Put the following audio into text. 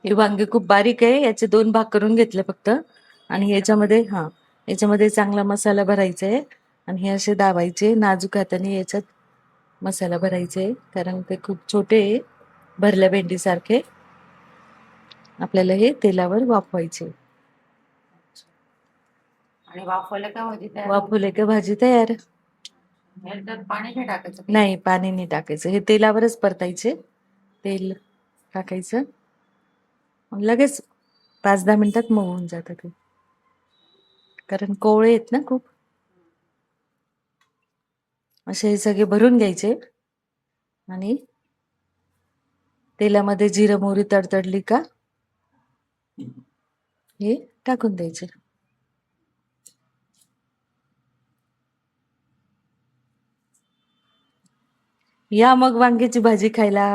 हे वांगे खूप बारीक आहे, याचे 2 भाग करून घेतले फक्त. आणि याच्यामध्ये चांगला मसाला भरायचा आहे. आणि हे असे दाबायचे नाजूक हाताने, याच्यात मसाला भरायचे कारण ते खूप छोटे आहे, भरल्या भेंडी सारखे. आपल्याला हे तेलावर वाफवायचे. आणि वाफवलं का भाजी तयार? वाफवले का भाजी तयार. ह्याच्यात पाणी नाही टाकायचं? नाही, पाणी नाही टाकायचं, हे तेलावरच परतायचे. तेल टाकायचं, मग लगेच 5-10 मिनिटात मऊ होऊन जातं ते, कारण कोवळे आहेत ना खूप. असे हे सगळे भरून घ्यायचे आणि तेलामध्ये जिरं मोहरी तडतडली का हे टाकून द्यायचे. या मग वांग्याची भाजी खायला.